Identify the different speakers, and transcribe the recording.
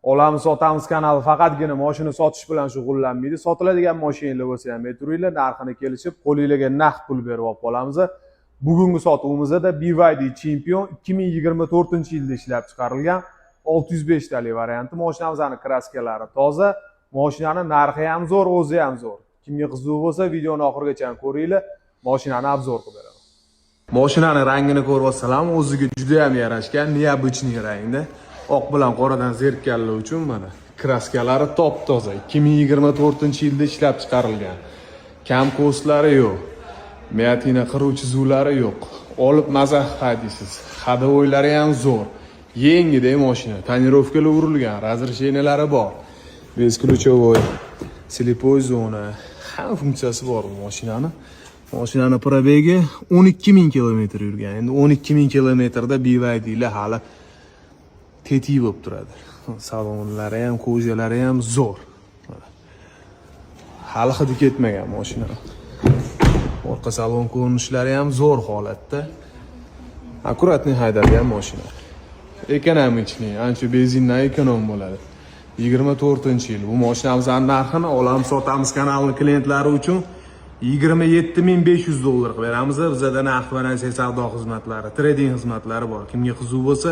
Speaker 1: Olamiz sotamiz kanali faqatgina mashina sotish bilan shug'ullanmaydi. Sotiladigan mashinalar bo'lsa ham ayturinglar, narxini kelishib, qo'lingizga naqd pul berib olib qolamiz. Bugungi sotuvimizda BYD Champion 2024-yilda ishlab chiqarilgan 605 talik varianti. Mashinamizning kraskalari toza, mashinaning narxi ham zo'r, o'zi ham zo'r. Kimga qiziq bo'lsa, videoni oxirigacha ko'ringlar, mashinani obzor qilib beraman. Mashinaning rangini ko'rib olsam, o'ziga juda ham yarashgan, необычный rangda. Oq bilan qoradan zerikkanlar uchun mana kraskalari top toza. 2024-yilda ishlab chiqarilgan. Kam kostlari yo'q. Miatina qiruvchi zuvlari yo'q. Olib mazah haydaysiz. Hadovoylari ham zo'r. Yengida mashina. Tonirovkalar urilgan, razresheniyalari bor. Beskluchovoy, slipoy zona, hamma funksiyasi bor bu mashinani. Mashinani probegi 12000 kilometr yurgan. Endi 12000 kilometrda BYD lar hali tetik bo'lib turadi. Salonlari ham, ko'jalari ham zo'r. Hali hidi ketmagan mashina. Orqa salon ko'rinishlari ham zo'r holatda. Akkuratni haydalgan mashina. Ekonomichniy, ancha benzindan ekonom bo'ladi. 24-yil. Bu mashinamizning narxini olamiz sotamiz kanali klientlari uchun 27500 dollar qilib beramiz. Bizda naqd valyuta savdo xizmatlari, trading xizmatlari bor. Kimga qiziq bo'lsa